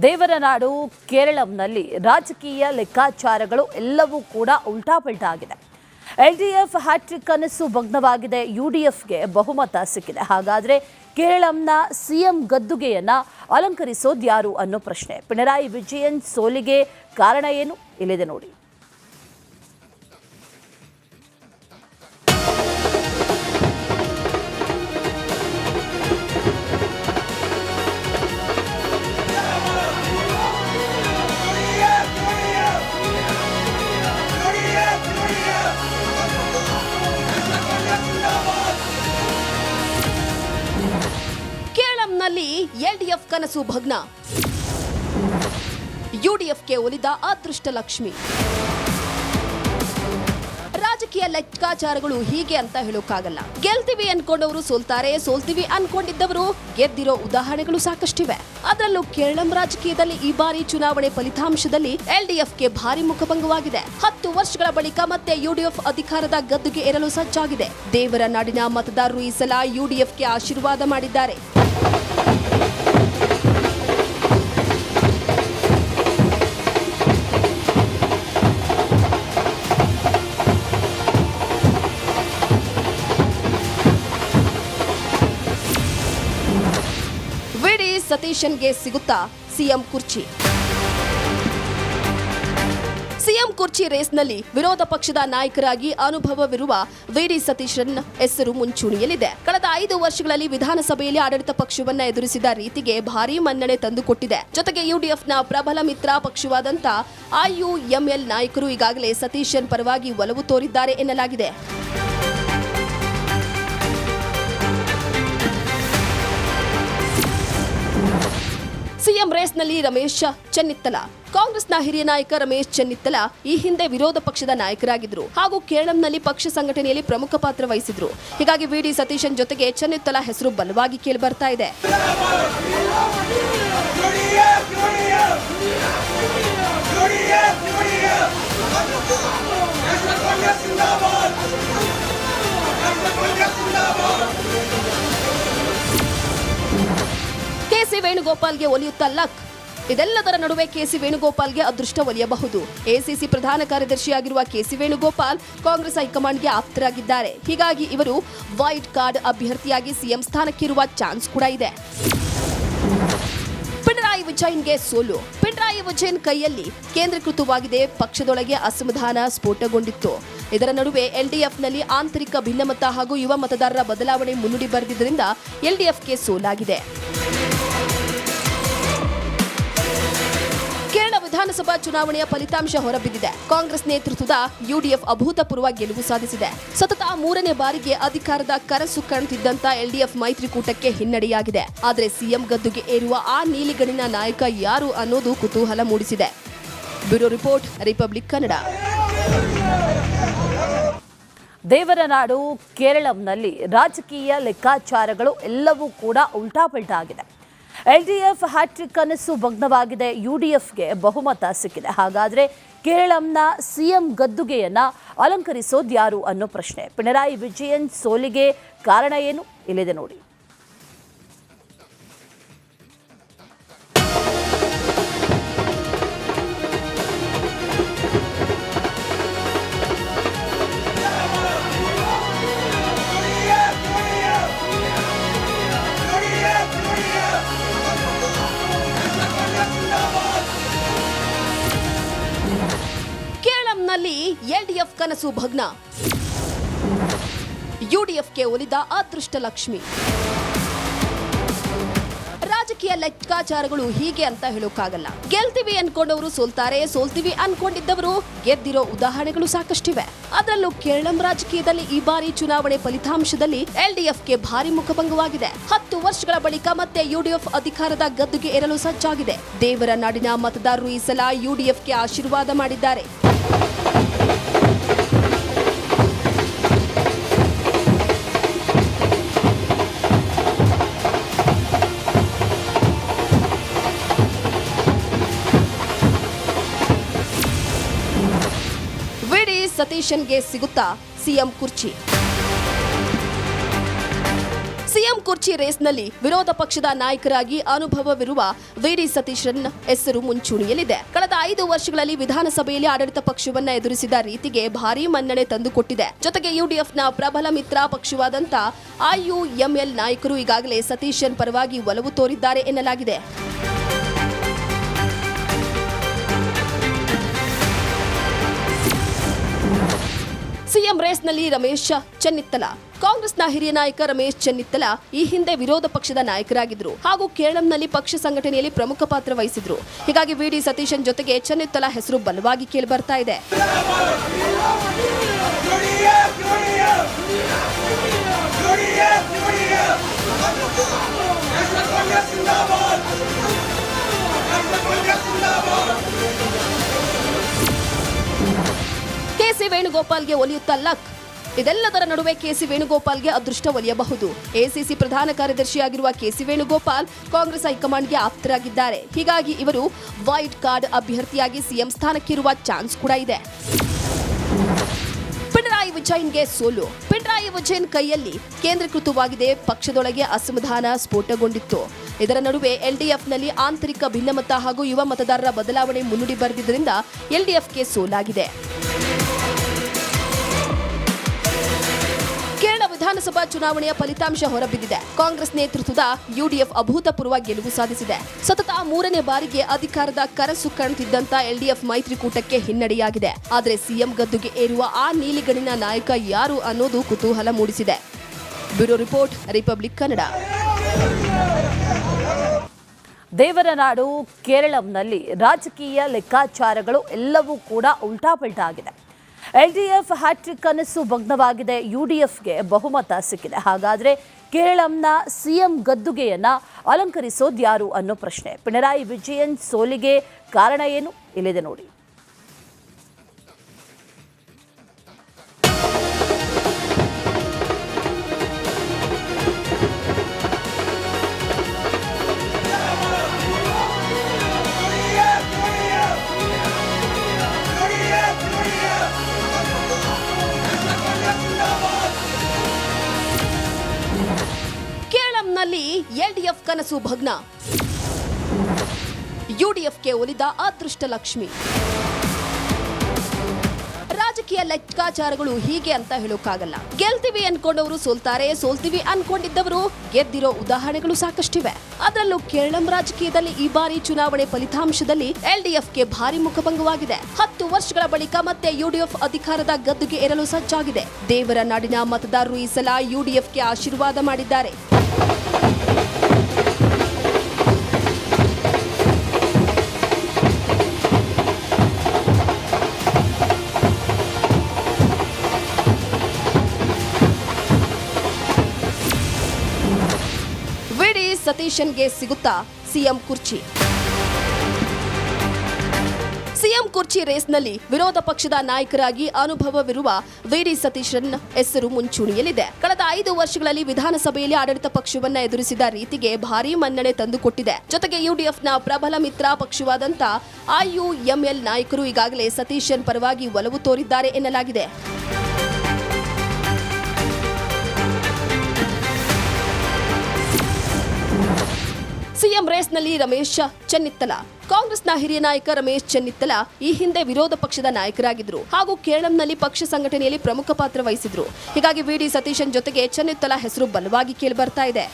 ದೇವರ ನಾಡು ಕೇರಳಂನಲ್ಲಿ ರಾಜಕೀಯ ಲೆಕ್ಕಾಚಾರಗಳು ಎಲ್ಲವೂ ಕೂಡ ಉಲ್ಟಾಪಲ್ಟಾ ಆಗಿದೆ. ಎಲ್ಡಿಎಫ್ ಹ್ಯಾಟ್ರಿಕ್ ಕನಸು ಭಗ್ನವಾಗಿದೆ. ಯುಡಿಎಫ್ಗೆ ಬಹುಮತ ಸಿಕ್ಕಿದೆ. ಹಾಗಾದ್ರೆ ಕೇರಳಂನ ಸಿಎಂ ಗದ್ದುಗೆಯನ್ನ ಅಲಂಕರಿಸೋದು ಯಾರು ಅನ್ನೋ ಪ್ರಶ್ನೆ. ಪಿಣರಾಯಿ ವಿಜಯನ್ ಸೋಲಿಗೆ ಕಾರಣ ಏನು? ಇಲ್ಲಿದೆ ನೋಡಿ. ಕೇರಳಂನಲ್ಲಿ ಎಲ್ಡಿಎಫ್ ಕನಸು ಭಗ್ನ, ಯುಡಿಎಫ್ಗೆ ಒಲಿದ ಅದೃಷ್ಟ ಲಕ್ಷ್ಮಿ. ರಾಜಕೀಯ ಲೆಕ್ಕಾಚಾರಗಳು ಹೀಗೆ ಅಂತ ಹೇಳೋಕ್ಕಾಗಲ್ಲ. ಗೆಲ್ತೀವಿ ಅನ್ಕೊಂಡವರು ಸೋಲ್ತಾರೆ, ಸೋಲ್ತೀವಿ ಅನ್ಕೊಂಡಿದ್ದವರು ಗೆದ್ದಿರೋ ಉದಾಹರಣೆಗಳು ಸಾಕಷ್ಟಿವೆ. ಅದರಲ್ಲೂ ಕೇರಳಂ ರಾಜಕೀಯದಲ್ಲಿ ಈ ಬಾರಿ ಚುನಾವಣೆ ಫಲಿತಾಂಶದಲ್ಲಿ ಎಲ್ಡಿಎಫ್ಗೆ ಭಾರಿ ಮುಖಭಂಗವಾಗಿದೆ. 10 ವರ್ಷಗಳ ಬಳಿಕ ಮತ್ತೆ ಯುಡಿಎಫ್ ಅಧಿಕಾರದ ಗದ್ದುಗೆ ಏರಲು ಸಜ್ಜಾಗಿದೆ. ದೇವರ ನಾಡಿನ ಮತದಾರರು ಈ ಸಲ ಯುಡಿಎಫ್ಗೆ ಆಶೀರ್ವಾದ ಮಾಡಿದ್ದಾರೆ. ಸತೀಶನ್ಗೆ ಸಿಗುತ್ತಾ ಸಿಎಂ ಕುರ್ಚಿ? ಸಿಎಂ ಕುರ್ಚಿ ರೇಸ್ನಲ್ಲಿ ವಿರೋಧ ಪಕ್ಷದ ನಾಯಕರಾಗಿ ಅನುಭವವಿರುವ ವಿಡಿ ಸತೀಶನ್ ಹೆಸರು ಮುಂಚೂಣಿಯಲ್ಲಿದೆ. ಕಳೆದ 5 ವರ್ಷಗಳಲ್ಲಿ ವಿಧಾನಸಭೆಯಲ್ಲಿ ಆಡಳಿತ ಪಕ್ಷವನ್ನ ಎದುರಿಸಿದ ರೀತಿಗೆ ಭಾರೀ ಮನ್ನಣೆ ತಂದುಕೊಟ್ಟಿದೆ. ಜೊತೆಗೆ ಯುಡಿಎಫ್ನ ಪ್ರಬಲ ಮಿತ್ರ ಪಕ್ಷವಾದಂತ ಐಯುಎಂಎಲ್ ನಾಯಕರು ಈಗಾಗಲೇ ಸತೀಶನ್ ಪರವಾಗಿ ಒಲವು ತೋರಿದ್ದಾರೆ ಎನ್ನಲಾಗಿದೆ. ಸಿಎಂ ರೇಸ್ನಲ್ಲಿ ರಮೇಶ್ ಚೆನ್ನಿತ್ತಲ. ಕಾಂಗ್ರೆಸ್ನ ಹಿರಿಯ ನಾಯಕ ರಮೇಶ್ ಚೆನ್ನಿತ್ತಲ ಈ ಹಿಂದೆ ವಿರೋಧ ಪಕ್ಷದ ನಾಯಕರಾಗಿದ್ರು ಹಾಗೂ ಕೇರಳಂನಲ್ಲಿ ಪಕ್ಷ ಸಂಘಟನೆಯಲ್ಲಿ ಪ್ರಮುಖ ಪಾತ್ರ ವಹಿಸಿದ್ರು. ಹೀಗಾಗಿ ವಿಡಿ ಸತೀಶನ್ ಜೊತೆಗೆ ಚೆನ್ನಿತ್ತಲ ಹೆಸರು ಬಲವಾಗಿ ಕೇಳಿ ಬರ್ತಾ ಇದೆ. ಕೆಸಿ ವೇಣುಗೋಪಾಲ್ಗೆ ಒಲಿಯುತ್ತಾ ಲಕ್. ಇದೆಲ್ಲದರ ನಡುವೆ ಕೆಸಿ ವೇಣುಗೋಪಾಲ್ಗೆ ಅದೃಷ್ಟ ಒಲಿಯಬಹುದು. ಎಸಿಸಿ ಪ್ರಧಾನ ಕಾರ್ಯದರ್ಶಿಯಾಗಿರುವ ಕೆಸಿ ವೇಣುಗೋಪಾಲ್ ಕಾಂಗ್ರೆಸ್ ಹೈಕಮಾಂಡ್ಗೆ ಆಪ್ತರಾಗಿದ್ದಾರೆ. ಹೀಗಾಗಿ ಇವರು ವೈಲ್ಡ್ ಕಾರ್ಡ್ ಅಭ್ಯರ್ಥಿಯಾಗಿ ಸಿಎಂ ಸ್ಥಾನಕ್ಕಿರುವ ಚಾನ್ಸ್ ಕೂಡ ಇದೆ. ಪಿಣರಾಯಿ ವಿಜಯನ್ಗೆ ಸೋಲು. ಪಿಣರಾಯಿ ವಿಜಯನ್ ಕೈಯಲ್ಲಿ ಕೇಂದ್ರೀಕೃತವಾಗಿದೆ. ಪಕ್ಷದೊಳಗೆ ಅಸಮಾಧಾನ ಸ್ಫೋಟಗೊಂಡಿತ್ತು. ಇದರ ನಡುವೆ ಎಲ್ಡಿಎಫ್ನಲ್ಲಿ ಆಂತರಿಕ ಭಿನ್ನಮತ ಹಾಗೂ ಯುವ ಮತದಾರರ ಬದಲಾವಣೆ ಮುನ್ನುಡಿ ಬರೆದಿದ್ದರಿಂದ ಎಲ್ಡಿಎಫ್ಗೆ ಸೋಲಾಗಿದೆ. ಕೇರಳ ವಿಧಾನಸಭಾ ಚುನಾವಣೆಯ ಫಲಿತಾಂಶ ಹೊರಬಿದ್ದಿದೆ. ಕಾಂಗ್ರೆಸ್ ನೇತೃತ್ವದ ಯುಡಿಎಫ್ ಅಭೂತಪೂರ್ವ ಗೆಲುವು ಸಾಧಿಸಿದೆ. ಸತತ 3ನೇ ಬಾರಿಗೆ ಅಧಿಕಾರದ ಕನಸು ಕಾಣುತ್ತಿದ್ದಂತ ಎಲ್ಡಿಎಫ್ ಮೈತ್ರಿಕೂಟಕ್ಕೆ ಹಿನ್ನಡೆಯಾಗಿದೆ. ಆದರೆ ಸಿಎಂ ಗದ್ದುಗೆ ಏರುವ ಆ ನೀಲಿಗಣ್ಣಿನ ನಾಯಕ ಯಾರು ಅನ್ನೋದು ಕುತೂಹಲ ಮೂಡಿಸಿದೆ. Bureau report, republic Kannada. ದೇವರ ನಾಡು ಕೇರಳಂನಲ್ಲಿ ರಾಜಕೀಯ ಲೆಕ್ಕಾಚಾರಗಳು ಎಲ್ಲವೂ ಕೂಡ ಉಲ್ಟಾಪಲ್ಟಾ ಆಗಿದೆ. ಎಲ್ಡಿಎಫ್ ಹ್ಯಾಟ್ರಿಕ್ ಕನಸು ಭಗ್ನವಾಗಿದೆ. ಯುಡಿಎಫ್ಗೆ ಬಹುಮತ ಸಿಕ್ಕಿದೆ. ಹಾಗಾದ್ರೆ ಕೇರಳಂನ ಸಿಎಂ ಗದ್ದುಗೆಯನ್ನ ಅಲಂಕರಿಸೋದು ಯಾರು ಅನ್ನೋ ಪ್ರಶ್ನೆ. ಪಿಣರಾಯಿ ವಿಜಯನ್ ಸೋಲಿಗೆ ಕಾರಣ ಏನು? ಇಲ್ಲಿದೆ ನೋಡಿ. ಕೇರಳಂನಲ್ಲಿ ಎಲ್ಡಿಎಫ್ ಕನಸು ಭಗ್ನ, ಯುಡಿಎಫ್ಗೆ ಒಲಿದ ಅದೃಷ್ಟ ಲಕ್ಷ್ಮಿ. ರಾಜಕೀಯ ಲೆಕ್ಕಾಚಾರಗಳು ಹೀಗೆ ಅಂತ ಹೇಳೋಕ್ಕಾಗಲ್ಲ. ಗೆಲ್ತೀವಿ ಅನ್ಕೊಂಡವರು ಸೋಲ್ತಾರೆ, ಸೋಲ್ತೀವಿ ಅನ್ಕೊಂಡಿದ್ದವರು ಗೆದ್ದಿರೋ ಉದಾಹರಣೆಗಳು ಸಾಕಷ್ಟಿವೆ. ಅದರಲ್ಲೂ ಕೇರಳಂ ರಾಜಕೀಯದಲ್ಲಿ ಈ ಬಾರಿ ಚುನಾವಣೆ ಫಲಿತಾಂಶದಲ್ಲಿ ಎಲ್ಡಿಎಫ್ಗೆ ಭಾರಿ ಮುಖಭಂಗವಾಗಿದೆ. 10 ವರ್ಷಗಳ ಬಳಿಕ ಮತ್ತೆ ಯುಡಿಎಫ್ ಅಧಿಕಾರದ ಗದ್ದುಗೆ ಏರಲು ಸಜ್ಜಾಗಿದೆ. ದೇವರ ನಾಡಿನ ಮತದಾರರು ಈ ಸಲ ಯುಡಿಎಫ್ಗೆ ಆಶೀರ್ವಾದ ಮಾಡಿದ್ದಾರೆ. ಸತೀಶನ್ಗೆ ಸಿಗುತ್ತಾ ಸಿಎಂ ಕುರ್ಚಿ? ಸಿಎಂ ಕುರ್ಚಿ ರೇಸ್ನಲ್ಲಿ ವಿರೋಧ ಪಕ್ಷದ ನಾಯಕರಾಗಿ ಅನುಭವವಿರುವ ವಿಡಿ ಸತೀಶನ್ ಹೆಸರು ಮುಂಚೂಣಿಯಲ್ಲಿದೆ. ಕಳೆದ 5 ವರ್ಷಗಳಲ್ಲಿ ವಿಧಾನಸಭೆಯಲ್ಲಿ ಆಡಳಿತ ಪಕ್ಷವನ್ನ ಎದುರಿಸಿದ ರೀತಿಗೆ ಭಾರೀ ಮನ್ನಣೆ ತಂದುಕೊಟ್ಟಿದೆ. ಜೊತೆಗೆ ಯುಡಿಎಫ್ನ ಪ್ರಬಲ ಮಿತ್ರ ಪಕ್ಷವಾದಂತ IUML ನಾಯಕರು ಈಗಾಗಲೇ ಸತೀಶನ್ ಪರವಾಗಿ ಒಲವು ತೋರಿದ್ದಾರೆ ಎನ್ನಲಾಗಿದೆ. ಸಿಎಂ ರೇಸ್ನಲ್ಲಿ ರಮೇಶ್ ಚೆನ್ನಿತ್ತಲ. ಕಾಂಗ್ರೆಸ್ನ ಹಿರಿಯ ನಾಯಕ ರಮೇಶ್ ಚೆನ್ನಿತ್ತಲ ಈ ಹಿಂದೆ ವಿರೋಧ ಪಕ್ಷದ ನಾಯಕರಾಗಿದ್ರು ಹಾಗೂ ಕೇರಳಂನಲ್ಲಿ ಪಕ್ಷ ಸಂಘಟನೆಯಲ್ಲಿ ಪ್ರಮುಖ ಪಾತ್ರ ವಹಿಸಿದ್ರು. ಹೀಗಾಗಿ ವಿಡಿ ಸತೀಶನ್ ಜೊತೆಗೆ ಚೆನ್ನಿತ್ತಲ ಹೆಸರು ಬಲವಾಗಿ ಕೇಳಿ ಬರ್ತಾ ಇದೆ. ಕೆಸಿ ವೇಣುಗೋಪಾಲ್ಗೆ ಒಲಿಯುತ್ತಾ ಲಕ್. ಇದೆಲ್ಲದರ ನಡುವೆ ಕೆಸಿ ವೇಣುಗೋಪಾಲ್ಗೆ ಅದೃಷ್ಟ ಒಲಿಯಬಹುದು. ಎಸಿಸಿ ಪ್ರಧಾನ ಕಾರ್ಯದರ್ಶಿಯಾಗಿರುವ ಕೆಸಿ ವೇಣುಗೋಪಾಲ್ ಕಾಂಗ್ರೆಸ್ ಹೈಕಮಾಂಡ್ಗೆ ಆಪ್ತರಾಗಿದ್ದಾರೆ. ಹೀಗಾಗಿ ಇವರು ವೈಲ್ಡ್ ಕಾರ್ಡ್ ಅಭ್ಯರ್ಥಿಯಾಗಿ ಸಿಎಂ ಸ್ಥಾನಕ್ಕಿರುವ ಚಾನ್ಸ್ ಕೂಡ ಇದೆ. ಪಿಣರಾಯಿ ವಿಜಯನ್ಗೆ ಸೋಲು. ಪಿಣರಾಯಿ ವಿಜಯನ್ ಕೈಯಲ್ಲಿ ಕೇಂದ್ರೀಕೃತವಾಗಿದೆ. ಪಕ್ಷದೊಳಗೆ ಅಸಮಾಧಾನ ಸ್ಫೋಟಗೊಂಡಿತ್ತು. ಇದರ ನಡುವೆ ಎಲ್ಡಿಎಫ್ನಲ್ಲಿ ಆಂತರಿಕ ಭಿನ್ನಮತ ಹಾಗೂ ಯುವ ಮತದಾರರ ಬದಲಾವಣೆ ಮುನ್ನುಡಿ ಬರೆದಿದ್ದರಿಂದ ಎಲ್ಡಿಎಫ್ಗೆ ಸೋಲಾಗಿದೆ. ಕೇರಳ ವಿಧಾನಸಭಾ ಚುನಾವಣೆಯ ಫಲಿತಾಂಶ ಹೊರಬಿದ್ದಿದೆ. ಕಾಂಗ್ರೆಸ್ ನೇತೃತ್ವದ ಯುಡಿಎಫ್ ಅಭೂತಪೂರ್ವ ಗೆಲುವು ಸಾಧಿಸಿದೆ. ಸತತ 3ನೇ ಬಾರಿಗೆ ಅಧಿಕಾರದ ಕನಸು ಕಾಣುತ್ತಿದ್ದಂತ ಎಲ್ಡಿಎಫ್ ಮೈತ್ರಿಕೂಟಕ್ಕೆ ಹಿನ್ನಡೆಯಾಗಿದೆ. ಆದರೆ ಸಿಎಂ ಗದ್ದುಗೆ ಏರುವ ಆ ನೀಲಿಗಣ್ಣಿನ ನಾಯಕ ಯಾರು ಅನ್ನೋದು ಕುತೂಹಲ ಮೂಡಿಸಿದೆ. Bureau report, republic Kannada. ದೇವರ ನಾಡು ಕೇರಳಂನಲ್ಲಿ ರಾಜಕೀಯ ಲೆಕ್ಕಾಚಾರಗಳು ಎಲ್ಲವೂ ಕೂಡ ಉಲ್ಟಾಪಲ್ಟಾ ಆಗಿದೆ. ಎಲ್ಡಿಎಫ್ ಹ್ಯಾಟ್ರಿಕ್ ಕನಸು ಭಗ್ನವಾಗಿದೆ. ಯುಡಿಎಫ್ಗೆ ಬಹುಮತ ಸಿಕ್ಕಿದೆ. ಹಾಗಾದ್ರೆ ಕೇರಳಂನ ಸಿಎಂ ಗದ್ದುಗೆಯನ್ನ ಅಲಂಕರಿಸೋದು ಯಾರು ಅನ್ನೋ ಪ್ರಶ್ನೆ. ಪಿಣರಾಯಿ ವಿಜಯನ್ ಸೋಲಿಗೆ ಕಾರಣ ಏನು? ಇಲ್ಲಿದೆ ನೋಡಿ. ಕೇರಳಂನಲ್ಲಿ ಎಲ್ಡಿಎಫ್ ಕನಸು ಭಗ್ನ. ಯುಡಿಎಫ್ಗೆ ಒಲಿದ ಅದೃಷ್ಟ ಲಕ್ಷ್ಮಿ. ರಾಜಕೀಯ ಲೆಕ್ಕಾಚಾರಗಳು ಹೀಗೆ ಅಂತ ಹೇಳೋಕ್ಕಾಗಲ್ಲ. ಗೆಲ್ತೀವಿ ಅನ್ಕೊಂಡವರು ಸೋಲ್ತಾರೆ, ಸೋಲ್ತೀವಿ ಅನ್ಕೊಂಡಿದ್ದವರು ಗೆದ್ದಿರೋ ಉದಾಹರಣೆಗಳು ಸಾಕಷ್ಟಿವೆ. ಅದರಲ್ಲೂ ಕೇರಳಂ ರಾಜಕೀಯದಲ್ಲಿ ಈ ಬಾರಿ ಚುನಾವಣೆ ಫಲಿತಾಂಶದಲ್ಲಿ ಎಲ್ಡಿಎಫ್ಗೆ ಭಾರಿ ಮುಖಭಂಗವಾಗಿದೆ. 10 ವರ್ಷಗಳ ಬಳಿಕ ಮತ್ತೆ ಯುಡಿಎಫ್ ಅಧಿಕಾರದ ಗದ್ದುಗೆ ಏರಲು ಸಜ್ಜಾಗಿದೆ. ದೇವರ ನಾಡಿನ ಮತದಾರರು ಈ ಸಲ ಯುಡಿಎಫ್ಗೆ ಆಶೀರ್ವಾದ ಮಾಡಿದ್ದಾರೆ. ವಿಡಿ ಸತೀಶನ್ಗೆ ಸಿಗುತ್ತಾ ಸಿಎಂ ಕುರ್ಚಿ? ಸಿಎಂ ಕುರ್ಚಿ ರೇಸ್ನಲ್ಲಿ ವಿರೋಧ ಪಕ್ಷದ ನಾಯಕರಾಗಿ ಅನುಭವವಿರುವ ವಿಡಿ ಸತೀಶನ್ ಹೆಸರು ಮುಂಚೂಣಿಯಲ್ಲಿದೆ. ಕಳೆದ 5 ವರ್ಷಗಳಲ್ಲಿ ವಿಧಾನಸಭೆಯಲ್ಲಿ ಆಡಳಿತ ಪಕ್ಷವನ್ನ ಎದುರಿಸಿದ ರೀತಿಗೆ ಭಾರೀ ಮನ್ನಣೆ ತಂದುಕೊಟ್ಟಿದೆ. ಜೊತೆಗೆ ಯುಡಿಎಫ್ನ ಪ್ರಬಲ ಮಿತ್ರ ಪಕ್ಷವಾದಂತ IUML ನಾಯಕರು ಈಗಾಗಲೇ ಸತೀಶನ್ ಪರವಾಗಿ ಒಲವು ತೋರಿದ್ದಾರೆ ಎನ್ನಲಾಗಿದೆ. ಸಿಎಂ ರೇಸ್ನಲ್ಲಿ ರಮೇಶ್ ಚೆನ್ನಿತ್ತಲ. ಕಾಂಗ್ರೆಸ್ನ ಹಿರಿಯ ನಾಯಕ ರಮೇಶ್ ಚೆನ್ನಿತ್ತಲ ಈ ಹಿಂದೆ ವಿರೋಧ ಪಕ್ಷದ ನಾಯಕರಾಗಿದ್ರು ಹಾಗೂ ಕೇರಳಂನಲ್ಲಿ ಪಕ್ಷ ಸಂಘಟನೆಯಲ್ಲಿ ಪ್ರಮುಖ ಪಾತ್ರ ವಹಿಸಿದ್ರು. ಹೀಗಾಗಿ ವಿಡಿ ಸತೀಶನ್ ಜೊತೆಗೆ ಚೆನ್ನಿತ್ತಲ ಹೆಸರು ಬಲವಾಗಿ ಕೇಳಿ ಬರ್ತಾ ಇದೆ.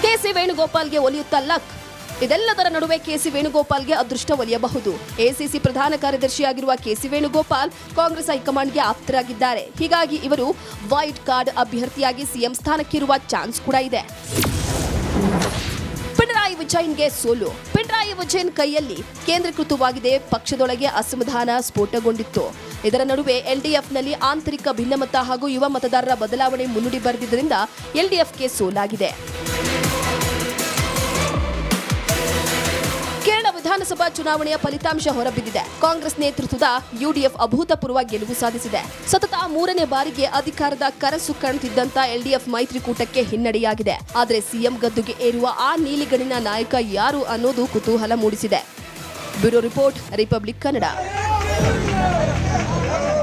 ಕೆಸಿ ವೇಣುಗೋಪಾಲ್ಗೆ ಒಲಿಯುತ್ತಾ ಲಕ್. ಇದೆಲ್ಲದರ ನಡುವೆ ಕೆಸಿ ವೇಣುಗೋಪಾಲ್ಗೆ ಅದೃಷ್ಟ ಒಲಿಯಬಹುದು. ಎಸಿಸಿ ಪ್ರಧಾನ ಕಾರ್ಯದರ್ಶಿಯಾಗಿರುವ ಕೆಸಿ ವೇಣುಗೋಪಾಲ್ ಕಾಂಗ್ರೆಸ್ ಹೈಕಮಾಂಡ್ಗೆ ಆಪ್ತರಾಗಿದ್ದಾರೆ. ಹೀಗಾಗಿ ಇವರು ವೈಲ್ಡ್ ಕಾರ್ಡ್ ಅಭ್ಯರ್ಥಿಯಾಗಿ ಸಿಎಂ ಸ್ಥಾನಕ್ಕಿರುವ ಚಾನ್ಸ್ ಕೂಡ ಇದೆ. ಪಿಣರಾಯಿ ವಿಜಯನ್ಗೆ ಸೋಲು. ಪಿಣರಾಯಿ ವಿಜಯನ್ ಕೈಯಲ್ಲಿ ಕೇಂದ್ರೀಕೃತವಾಗಿದೆ. ಪಕ್ಷದೊಳಗೆ ಅಸಮಾಧಾನ ಸ್ಫೋಟಗೊಂಡಿತ್ತು. ಇದರ ನಡುವೆ ಎಲ್ಡಿಎಫ್ನಲ್ಲಿ ಆಂತರಿಕ ಭಿನ್ನಮತ ಹಾಗೂ ಯುವ ಮತದಾರರ ಬದಲಾವಣೆ ಮುನ್ನುಡಿ ಬರೆದಿದ್ದರಿಂದ ಎಲ್ಡಿಎಫ್ಗೆ ಸೋಲಾಗಿದೆ. ವಿಧಾನಸಭಾ ಚುನಾವಣೆಯ ಫಲಿತಾಂಶ ಹೊರಬಿದ್ದಿದೆ. ಕಾಂಗ್ರೆಸ್ ನೇತೃತ್ವದ ಯುಡಿಎಫ್ ಅಭೂತಪೂರ್ವ ಗೆಲುವು ಸಾಧಿಸಿದೆ. ಸತತ 3ನೇ ಬಾರಿಗೆ ಅಧಿಕಾರದ ಕನಸು ಕಾಣುತ್ತಿದ್ದಂತ ಎಲ್ಡಿಎಫ್ ಮೈತ್ರಿಕೂಟಕ್ಕೆ ಹಿನ್ನಡೆಯಾಗಿದೆ. ಆದರೆ ಸಿಎಂ ಗದ್ದುಗೆ ಏರುವ ಆ ನೀಲಿಗಣ್ಣಿನ ನಾಯಕ ಯಾರು ಅನ್ನೋದು ಕುತೂಹಲ ಮೂಡಿಸಿದೆ. Bureau report, republic Kannada.